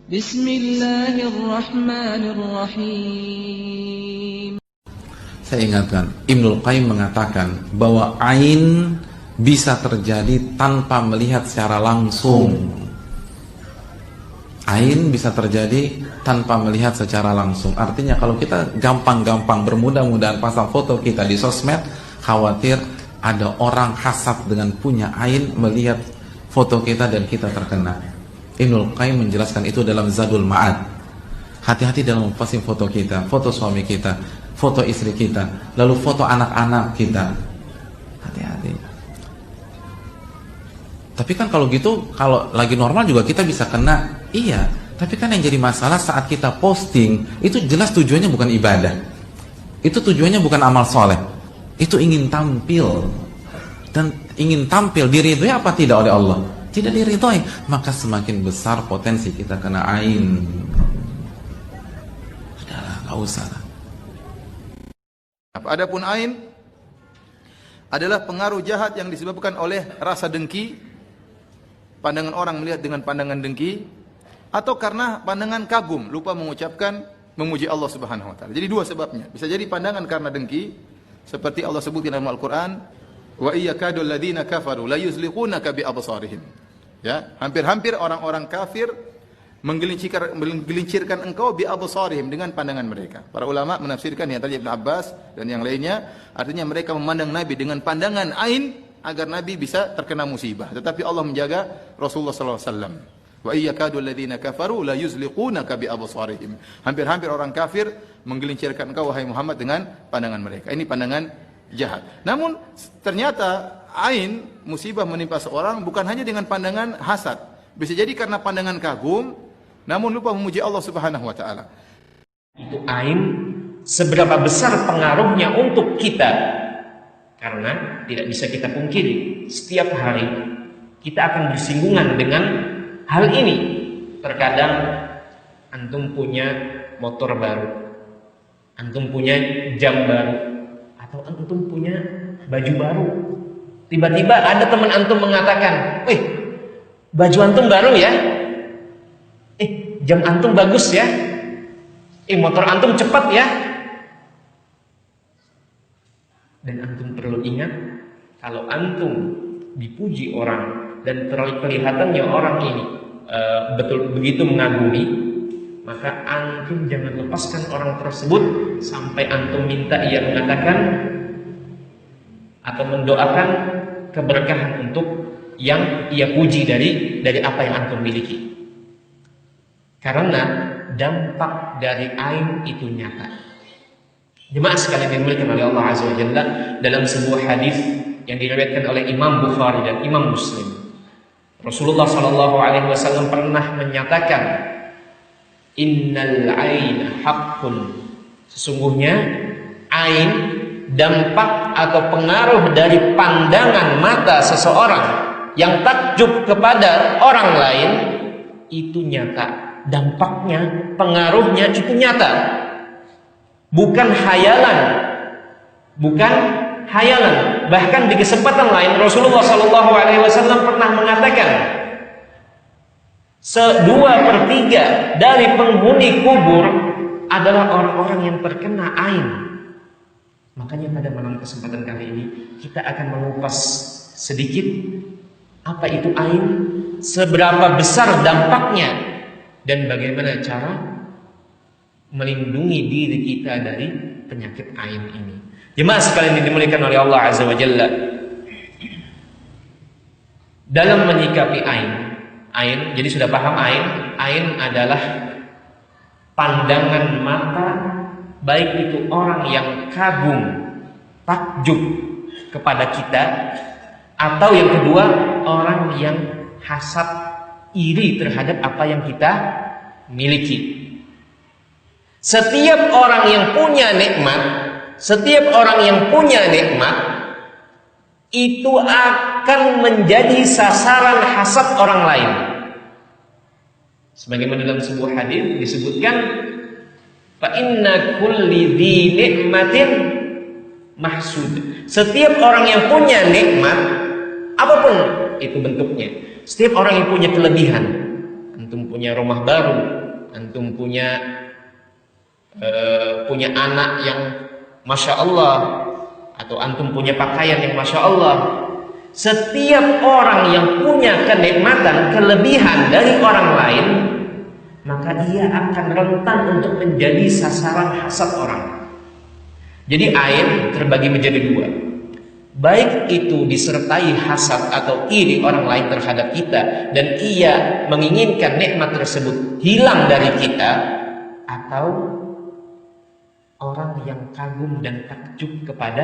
Bismillahirrahmanirrahim. Saya ingatkan, Ibnul Qayyim mengatakan bahwa ain bisa terjadi tanpa melihat secara langsung. Ain bisa terjadi tanpa melihat secara langsung. Artinya kalau kita gampang-gampang bermudah-mudahan pasang foto kita di sosmed, khawatir ada orang hasad dengan punya ain melihat foto kita dan kita terkena. Ibnul Qayyim menjelaskan itu dalam Zadul Ma'ad. Hati-hati dalam memposting foto kita, foto suami kita, foto istri kita, lalu foto anak-anak kita. Hati-hati. Tapi kan kalau gitu, kalau lagi normal juga kita bisa kena. Iya, tapi kan yang jadi masalah saat kita posting, itu jelas tujuannya bukan ibadah. Itu tujuannya bukan amal soleh. Itu ingin tampil. Dan ingin tampil, diridhoi apa tidak oleh Allah? Tidak diridhoi. Maka semakin besar potensi kita kena ain. Sudahlah, gak usah. Adapun ain adalah pengaruh jahat yang disebabkan oleh rasa dengki, pandangan orang melihat dengan pandangan dengki, atau karena pandangan kagum, lupa mengucapkan memuji Allah Subhanahu wa taala. Jadi dua sebabnya. Bisa jadi pandangan karena dengki, seperti Allah sebutkan dalam Al-Qur'an, wa iyyakadul ladzina kafaru la yuzliqunaka bi absarihim. Ya, hampir-hampir orang-orang kafir menggelincirkan engkau bi absarihim, dengan pandangan mereka. Para ulama menafsirkan yang tadi Ibnu Abbas dan yang lainnya, artinya mereka memandang Nabi dengan pandangan ain agar Nabi bisa terkena musibah. Tetapi Allah menjaga Rasulullah sallallahu alaihi wasallam. Wa iyyakadul ladzina kafaru la yuzliqunaka bi absarihim. Hampir-hampir orang kafir menggelincirkan engkau wahai Muhammad dengan pandangan mereka. Ini pandangan jahat. Namun ternyata ain, musibah menimpa seorang bukan hanya dengan pandangan hasad. Bisa jadi karena pandangan kagum, namun lupa memuji Allah Subhanahu wa taala. Itu ain, seberapa besar pengaruhnya untuk kita? Karena tidak bisa kita pungkiri, setiap hari kita akan bersinggungan dengan hal ini. Terkadang antum punya motor baru, antum punya jam baru, atau antum punya baju baru. Tiba-tiba ada teman antum mengatakan, "Wih, baju antum baru ya? Jam antum bagus ya? Motor antum cepat ya?" Dan antum perlu ingat, kalau antum dipuji orang dan kelihatannya orang ini betul begitu mengagumi, maka antum jangan lepaskan orang tersebut sampai antum minta ia mengatakan atau mendoakan keberkahan untuk yang ia puji dari apa yang antum miliki. Karena dampak dari ain itu nyata. Jemaah sekalian yang dimuliakan oleh Allah Azza wa Jalla, dalam sebuah hadis yang diriwayatkan oleh Imam Bukhari dan Imam Muslim, Rasulullah sallallahu alaihi wasallam pernah menyatakan, "Innal aina haqqun." Sesungguhnya ain, dampak atau pengaruh dari pandangan mata seseorang yang takjub kepada orang lain itu nyata. Dampaknya, pengaruhnya itu nyata. Bukan hayalan. Bukan hayalan. Bahkan di kesempatan lain Rasulullah sallallahu alaihi wasallam pernah mengatakan, 2/3 dari penghuni kubur adalah orang-orang yang terkena ain. Makanya pada malam kesempatan kali ini kita akan mengupas sedikit apa itu ain, seberapa besar dampaknya, dan bagaimana cara melindungi diri kita dari penyakit ain ini. Jemaah sekalian yang dimuliakan oleh Allah Azza wa Jalla, dalam menyikapi ain, jadi sudah paham ain adalah pandangan mata, baik itu orang yang kagum, takjub kepada kita, atau yang kedua orang yang hasad, iri terhadap apa yang kita miliki. Setiap orang yang punya nikmat, setiap orang yang punya nikmat itu akan menjadi sasaran hasad orang lain. Sebagaimana dalam sebuah hadis disebutkan, fa inna kulli dzi nikmatin mahsud. Setiap orang yang punya nikmat, apapun itu bentuknya, setiap orang yang punya kelebihan, antum punya rumah baru, antum punya anak yang masya Allah, atau antum punya pakaian yang masya Allah. Setiap orang yang punya kenikmatan, kelebihan dari orang lain, maka dia akan rentan untuk menjadi sasaran hasad orang. Jadi ain terbagi menjadi dua. Baik itu disertai hasad atau iri orang lain terhadap kita, dan ia menginginkan nikmat tersebut hilang dari kita, atau orang yang kagum dan takjub kepada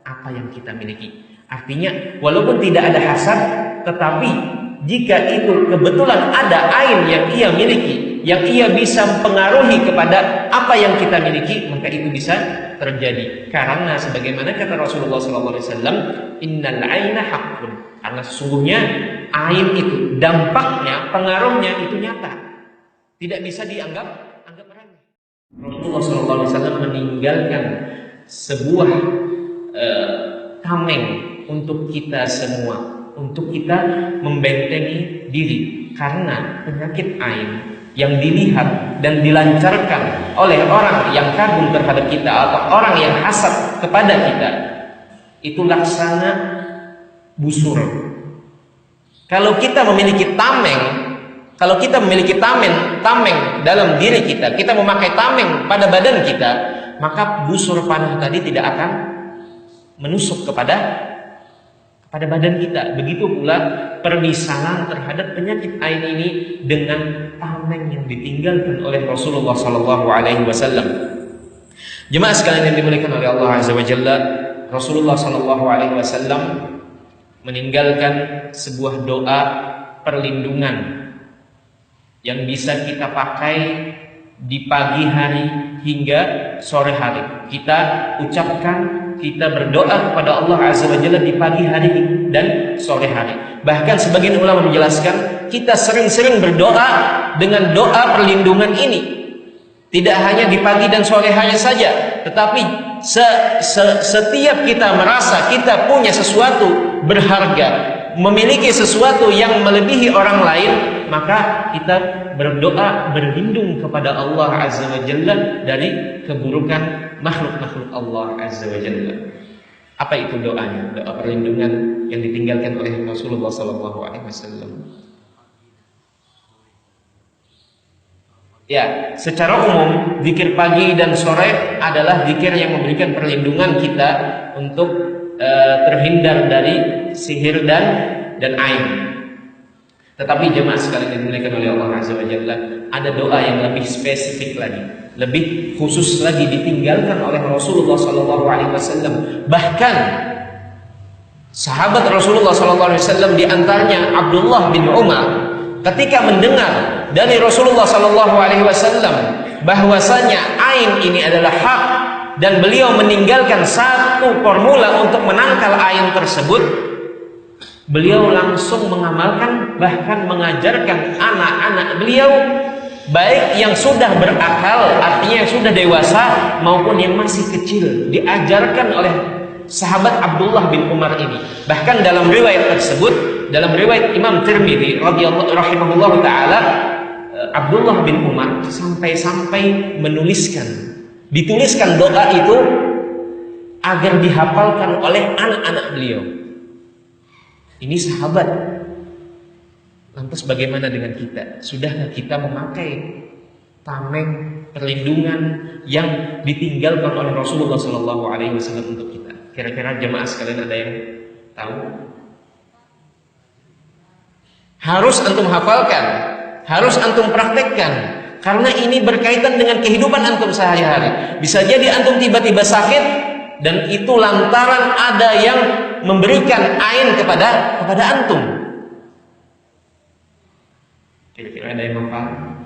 apa yang kita miliki. Artinya walaupun tidak ada hasad, tetapi jika itu kebetulan ada ain yang ia miliki, yang ia bisa mempengaruhi kepada apa yang kita miliki, maka itu bisa terjadi. Karena sebagaimana kata Rasulullah SAW, innal aina haqqun. Karena sesungguhnya ain itu dampaknya, pengaruhnya itu nyata, tidak bisa dianggap remeh. Rasulullah SAW meninggalkan sebuah tameng untuk kita semua, untuk kita membentengi diri, karena penyakit ain yang dilihat dan dilancarkan oleh orang yang kagum terhadap kita atau orang yang hasad kepada kita itu laksana busur. Kalau kita memiliki tameng, kalau kita memiliki tameng dalam diri kita, kita memakai tameng pada badan kita, maka busur panah tadi tidak akan menusuk kepada badan kita. Begitu pula permisalan terhadap penyakit ain ini dengan tameng yang ditinggalkan oleh Rasulullah SAW. Jemaah sekalian yang dimuliakan oleh Allah Azza wa Jalla, Rasulullah SAW meninggalkan sebuah doa perlindungan yang bisa kita pakai di pagi hari hingga sore hari. Kita ucapkan, kita berdoa kepada Allah Azza wa Jalla di pagi hari dan sore hari. Bahkan sebagian ulama menjelaskan, kita sering-sering berdoa dengan doa perlindungan ini. Tidak hanya di pagi dan sore hari saja, tetapi setiap kita merasa kita punya sesuatu berharga, memiliki sesuatu yang melebihi orang lain, maka kita berdoa berlindung kepada Allah Azza wa Jalla dari keburukan makhluk-makhluk Allah Azza wa Jalla. Apa itu doanya? Doa perlindungan yang ditinggalkan oleh Rasulullah SAW. Ya, secara umum zikir pagi dan sore adalah zikir yang memberikan perlindungan kita untuk terhindar dari sihir dan ain. Tetapi jemaah sekalian yang dimuliakan oleh Allah Azza wa Jalla, ada doa yang lebih spesifik lagi, lebih khusus lagi ditinggalkan oleh Rasulullah SAW. Bahkan sahabat Rasulullah SAW, di antaranya Abdullah bin Umar, ketika mendengar dari Rasulullah SAW bahwasanya ain ini adalah hak dan beliau meninggalkan satu formula untuk menangkal ain tersebut, beliau langsung mengamalkan, bahkan mengajarkan anak-anak beliau, baik yang sudah berakal, artinya yang sudah dewasa, maupun yang masih kecil, diajarkan oleh sahabat Abdullah bin Umar ini. Bahkan dalam riwayat tersebut, dalam riwayat Imam Tirmidzi rahimahullah taala, Abdullah bin Umar sampai-sampai dituliskan doa itu agar dihafalkan oleh anak-anak beliau. Ini sahabat. Lantas bagaimana dengan kita? Sudahkah kita memakai tameng perlindungan yang ditinggalkan oleh Rasulullah SAW untuk kita? Kira-kira jemaah sekalian ada yang tahu? Harus antum hafalkan, harus antum praktekkan, karena ini berkaitan dengan kehidupan antum sehari-hari. Bisa jadi antum tiba-tiba sakit, dan itu lantaran ada yang memberikan ain kepada antum. Kira-kira ada yang paham?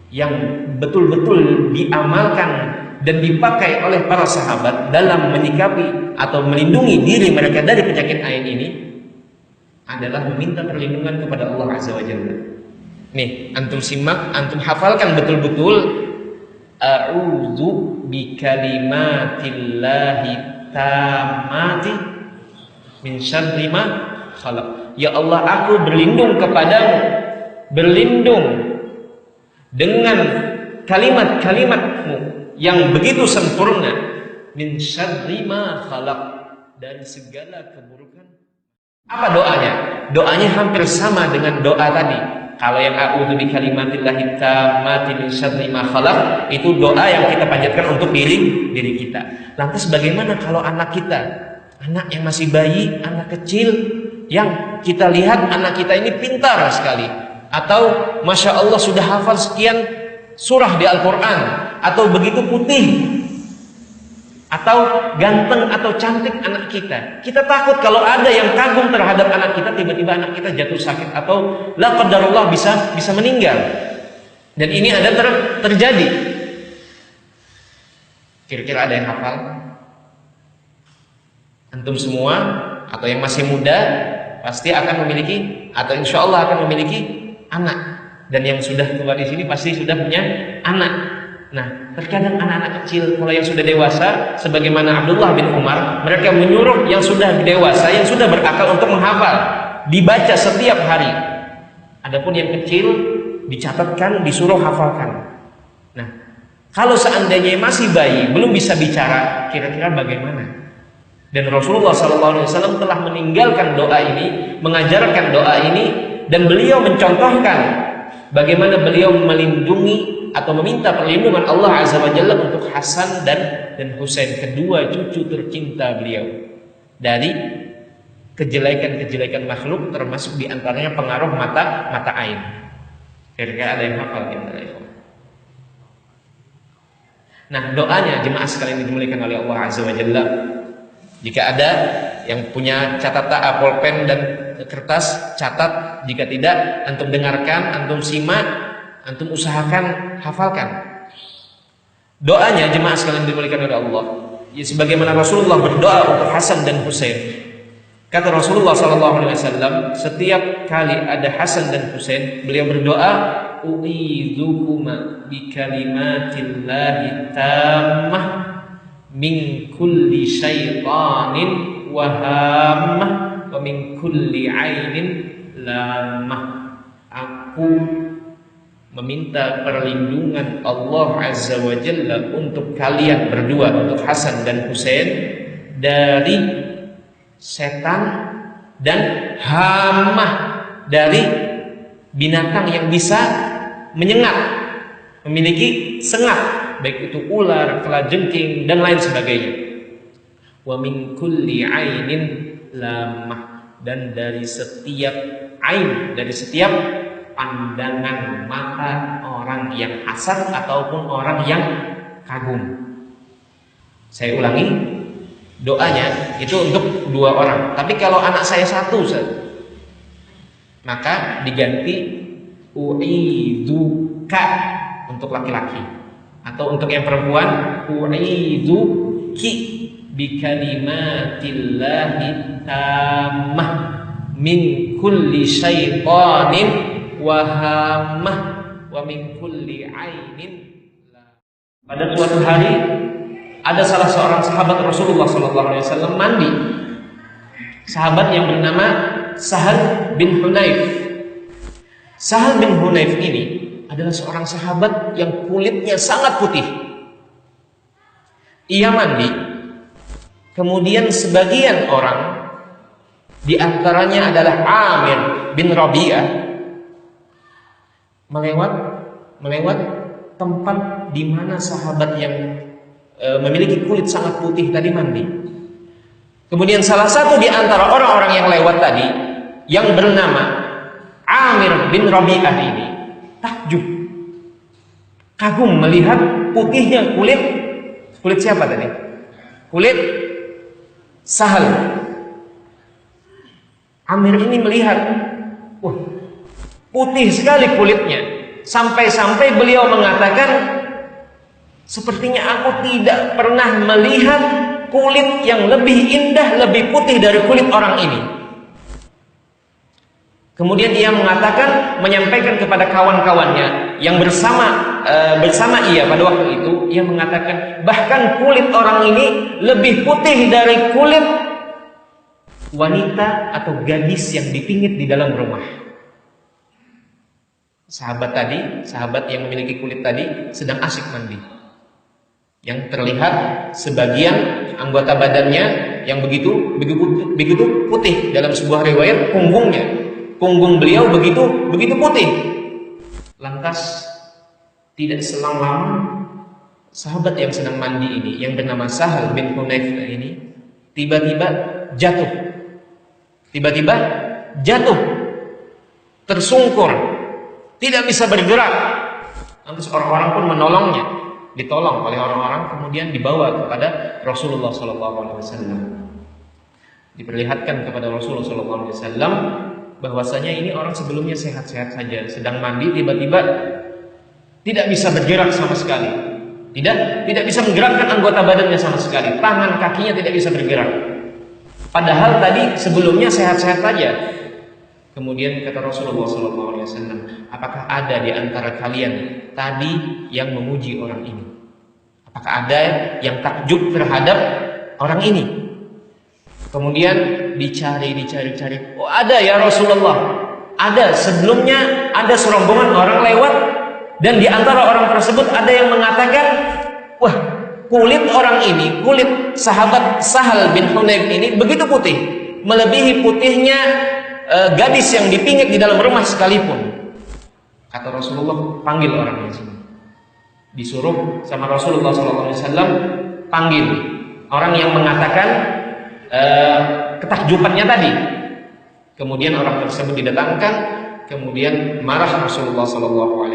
Yang betul-betul diamalkan dan dipakai oleh para sahabat dalam menyikapi atau melindungi diri mereka dari penyakit ain ini adalah meminta perlindungan kepada Allah Azza wa Jalla. Nih, antum simak, antum hafalkan betul-betul. A'udzu bikalimatillahi tammati min syarri ma khalaq. Ya Allah, aku berlindung kepadamu berlindung dengan kalimat-kalimatmu yang begitu sempurna, min syarri ma khalaq, dari segala keburukan. Apa doanya? Doanya hampir sama dengan doa tadi. Kalau yang a'udzu bi kalimatillahi tammati min syarri ma khalaq, itu doa yang kita panjatkan untuk diri kita. Lantas bagaimana kalau anak kita, anak yang masih bayi, anak kecil, yang kita lihat anak kita ini pintar sekali, atau masya Allah sudah hafal sekian surah di Al-Quran, atau begitu putih, atau ganteng atau cantik anak kita. Kita takut kalau ada yang kagum terhadap anak kita, tiba-tiba anak kita jatuh sakit, atau la qadarullah bisa meninggal. Dan ini ada terjadi. Kira-kira ada yang hafal? Antum semua atau yang masih muda pasti akan memiliki, atau insya Allah akan memiliki anak. Dan yang sudah tua di sini pasti sudah punya anak. Nah, terkadang anak-anak kecil, kalau yang sudah dewasa, sebagaimana Abdullah bin Umar, mereka menyuruh yang sudah dewasa, yang sudah berakal untuk menghafal, dibaca setiap hari. Adapun yang kecil dicatatkan, disuruh hafalkan. Nah, kalau seandainya masih bayi, belum bisa bicara, kira-kira bagaimana? Dan Rasulullah SAW telah meninggalkan doa ini, mengajarkan doa ini, dan beliau mencontohkan bagaimana beliau melindungi atau meminta perlindungan Allah Azza wa Jalla untuk Hasan dan Husain, kedua cucu tercinta beliau, dari kejelekan-kejelekan makhluk, termasuk diantaranya pengaruh mata ain. Kira-kira ada yang hafal kita? Nah, doanya jemaah sekalian dimuliakan oleh Allah Azza wa Jalla. Jika ada yang punya catatan, pulpen dan kertas, catat. Jika tidak, antum dengarkan, antum simak, antum usahakan hafalkan. Doanya jemaah sekalian dimuliakan oleh Allah, ya, sebagaimana Rasulullah berdoa untuk Hasan dan Husain. Kata Rasulullah SAW, setiap kali ada Hasan dan Husain, beliau berdoa, u'idzukuma bi kalimatillahi tammah min kulli syaitanin wa hammah wa min kulli ainin lamah. Aku meminta perlindungan Allah Azza wa Jalla untuk kalian berdua, untuk Hasan dan Husain, dari setan dan hamah, dari binatang yang bisa menyengat, memiliki sengat, baik itu ular, kalajengking dan lain sebagainya. Wa min kulli ainin lamah, dan dari setiap ain, dari setiap pandangan mata orang yang hasad ataupun orang yang kagum. Saya ulangi, doanya itu untuk dua orang. Tapi kalau anak saya satu, maka diganti u'iduka untuk laki-laki, atau untuk yang perempuan u'iduki bikalimatillahi tammah min kulli syaitanin wa hammah wa min kulli ainin. Pada suatu hari ada salah seorang sahabat Rasulullah SAW mandi. Sahabat yang bernama Sahal bin Hunayf. Sahal bin Hunayf ini adalah seorang sahabat yang kulitnya sangat putih. Ia mandi, kemudian sebagian orang, di antaranya adalah Amir bin Rabi'ah, melewat tempat di mana sahabat yang memiliki kulit sangat putih tadi mandi. Kemudian salah satu di antara orang-orang yang lewat tadi, yang bernama Amir bin Rabi'ah ini, takjub, kagum melihat putihnya kulit siapa tadi? Kulit Sahal. Amir ini melihat, wah, putih sekali kulitnya, sampai-sampai beliau mengatakan, sepertinya aku tidak pernah melihat kulit yang lebih indah, lebih putih dari kulit orang ini. Kemudian ia mengatakan, menyampaikan kepada kawan-kawannya yang bersama ia pada waktu itu, ia mengatakan, bahkan kulit orang ini lebih putih dari kulit wanita atau gadis yang dipingit di dalam rumah. sahabat tadi, sahabat yang memiliki kulit tadi sedang asik mandi. Yang terlihat sebagian anggota badannya yang begitu putih. Dalam sebuah riwayat punggung beliau begitu putih. Lantas tidak selang lama sahabat yang sedang mandi ini yang bernama Sahal bin Hunayf ini tiba-tiba jatuh, tersungkur, tidak bisa bergerak. Lantas orang-orang pun menolongnya, ditolong oleh orang-orang, kemudian dibawa kepada Rasulullah SAW. Diperlihatkan kepada Rasulullah SAW bahwasanya ini orang sebelumnya sehat-sehat saja, sedang mandi, tiba-tiba tidak bisa bergerak sama sekali, tidak bisa menggerakkan anggota badannya sama sekali, tangan kakinya tidak bisa bergerak. Padahal tadi sebelumnya sehat-sehat saja. Kemudian kata Rasulullah SAW, apakah ada di antara kalian tadi yang memuji orang ini? Apakah ada yang takjub terhadap orang ini? Kemudian dicari. Oh, ada ya Rasulullah. Ada, sebelumnya ada serombongan orang lewat, dan di antara orang tersebut ada yang mengatakan, wah, kulit orang ini, kulit sahabat Sahal bin Hunayf ini begitu putih, melebihi putihnya gadis yang dipingit di dalam rumah sekalipun. Kata Rasulullah, panggil orang di sini. Disuruh sama Rasulullah SAW, panggil orang yang mengatakan ketakjubannya tadi. Kemudian orang tersebut didatangkan, kemudian marah Rasulullah SAW.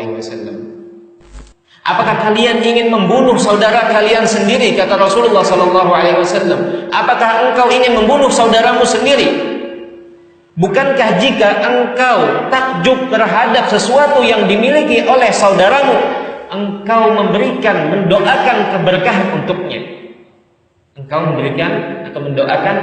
Apakah kalian ingin membunuh saudara kalian sendiri? Kata Rasulullah SAW. Apakah engkau ingin membunuh saudaramu sendiri? Bukankah jika engkau takjub terhadap sesuatu yang dimiliki oleh saudaramu, engkau mendoakan keberkahan untuknya? Engkau memberikan atau mendoakan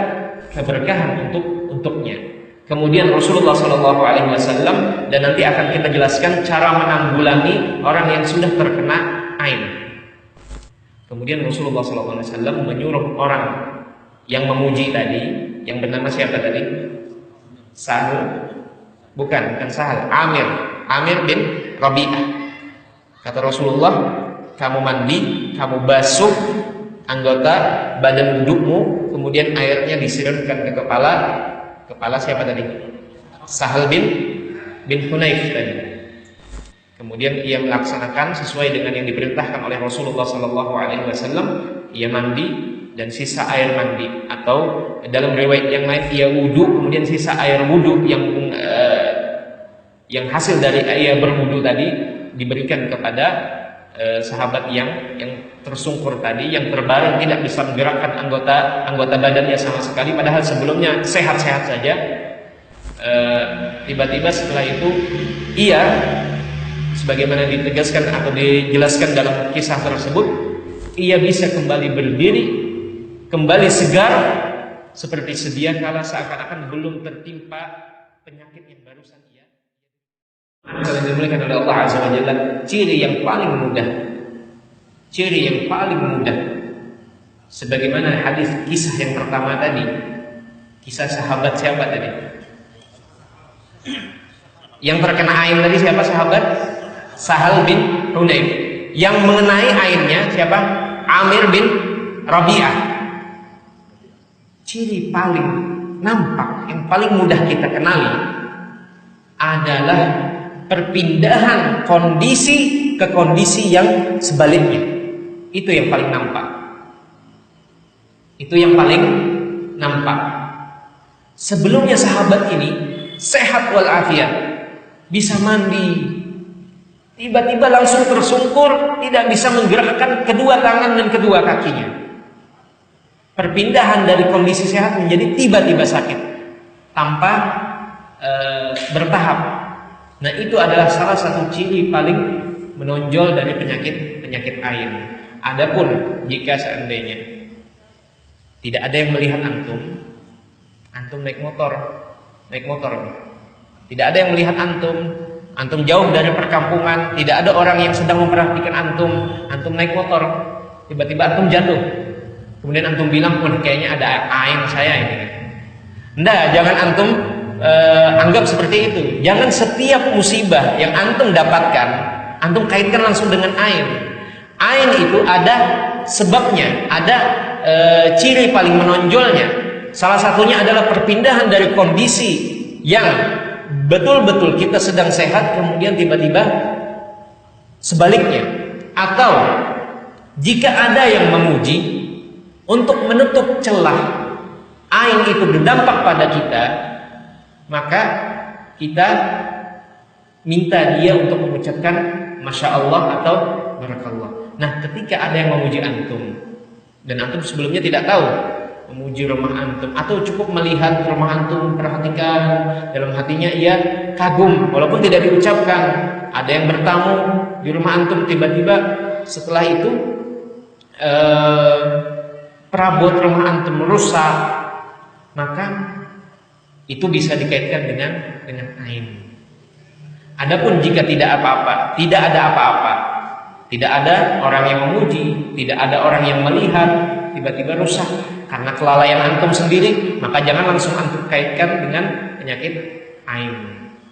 keberkahan untuknya. Kemudian Rasulullah SAW, dan nanti akan kita jelaskan cara menanggulangi orang yang sudah terkena ain. Kemudian Rasulullah SAW menyuruh orang yang memuji tadi, yang bernama siapa tadi? Sahal, bukan Sahal, Amir bin Rabi'ah. Kata Rasulullah, kamu mandi, kamu basuh anggota badan dudukmu, kemudian airnya disiramkan ke kepala siapa tadi? Sahal bin Hunayf tadi. Kemudian ia melaksanakan sesuai dengan yang diperintahkan oleh Rasulullah SAW. Ia mandi dan sisa air mandi, atau dalam riwayat yang lain ia wudu, kemudian sisa air wudu yang hasil dari ia berwudu tadi diberikan kepada sahabat yang tersungkur tadi, yang terbaring, tidak bisa menggerakkan anggota badannya sama sekali, padahal sebelumnya sehat-sehat saja. Tiba-tiba setelah itu ia, sebagaimana ditegaskan atau dijelaskan dalam kisah tersebut, ia bisa kembali berdiri, kembali segar seperti sedia kala, seakan-akan belum tertimpa penyakit yang barusan ia. Kalau dimuliakan oleh Allah Azza wa Jalla, ciri yang paling mudah, sebagaimana hadis kisah yang pertama tadi, kisah sahabat siapa tadi? Yang terkena ain tadi siapa sahabat? Sahal bin Hunayf. Yang mengenai ainnya siapa? Amir bin Rabi'ah. Ciri paling nampak, yang paling mudah kita kenali adalah perpindahan kondisi ke kondisi yang sebaliknya. Itu yang paling nampak. Sebelumnya sahabat ini sehat walafiat, bisa mandi, tiba-tiba langsung tersungkur, tidak bisa menggerakkan kedua tangan dan kedua kakinya. Perpindahan dari kondisi sehat menjadi tiba-tiba sakit tanpa bertahap. Nah, itu adalah salah satu ciri paling menonjol dari penyakit ain. Adapun jika seandainya tidak ada yang melihat antum naik motor, tidak ada yang melihat antum jauh dari perkampungan, tidak ada orang yang sedang memperhatikan antum naik motor, tiba-tiba antum jatuh. Kemudian antum bilang, pun kayaknya ada ain saya ini. Jangan antum anggap seperti itu. Jangan setiap musibah yang antum dapatkan, antum kaitkan langsung dengan ain. Ain itu ada sebabnya, ada ciri paling menonjolnya. Salah satunya adalah perpindahan dari kondisi yang betul-betul kita sedang sehat, kemudian tiba-tiba sebaliknya. Atau jika ada yang memuji, untuk menutup celah ain itu berdampak pada kita, maka kita minta dia untuk mengucapkan Masya Allah atau Barakallah. Nah, ketika ada yang memuji antum dan antum sebelumnya tidak tahu memuji rumah antum, atau cukup melihat rumah antum, perhatikan dalam hatinya ia kagum walaupun tidak diucapkan, ada yang bertamu di rumah antum, tiba-tiba setelah itu perabot rumah antum rusak, maka itu bisa dikaitkan dengan ain. Adapun jika tidak apa-apa, tidak ada apa-apa, tidak ada orang yang memuji, tidak ada orang yang melihat, tiba-tiba rusak karena kelalaian antum sendiri, maka jangan langsung antum kaitkan dengan penyakit ain.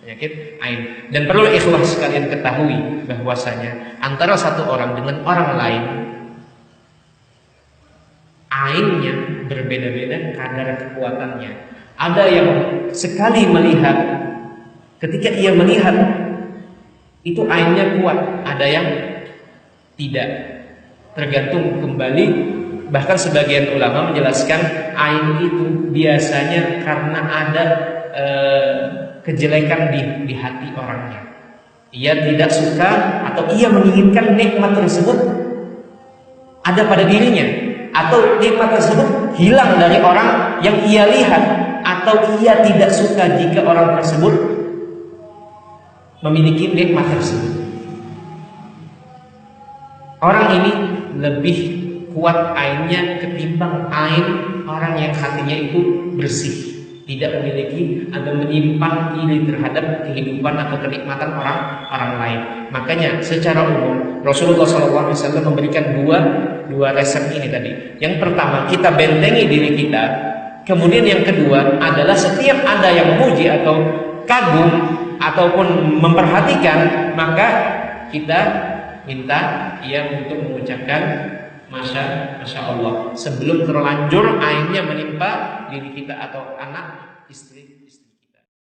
Penyakit ain. Dan perlu ikhlas sekalian ketahui bahwasanya antara satu orang dengan orang lain, ainnya berbeda-beda kadar kekuatannya. Ada yang sekali melihat, ketika ia melihat itu ainnya kuat, ada yang tidak. Tergantung kembali, bahkan sebagian ulama menjelaskan ain itu biasanya karena ada kejelekan di hati orangnya. Ia tidak suka atau ia menginginkan nikmat tersebut ada pada dirinya, atau nikmat tersebut hilang dari orang yang ia lihat, atau ia tidak suka jika orang tersebut memiliki nikmat tersebut. Orang ini lebih kuat ainnya ketimbang ain orang yang hatinya itu bersih, tidak memiliki atau menyimpan iri terhadap kehidupan atau kenikmatan orang lain. Makanya secara umum Rasulullah SAW memberikan dua resep ini tadi. Yang pertama, kita bentengi diri kita. Kemudian yang kedua adalah setiap ada yang memuji atau kagum ataupun memperhatikan, maka kita minta ia untuk mengucapkan Masya Allah sebelum terlanjur ainnya menimpa diri kita atau anak, istri.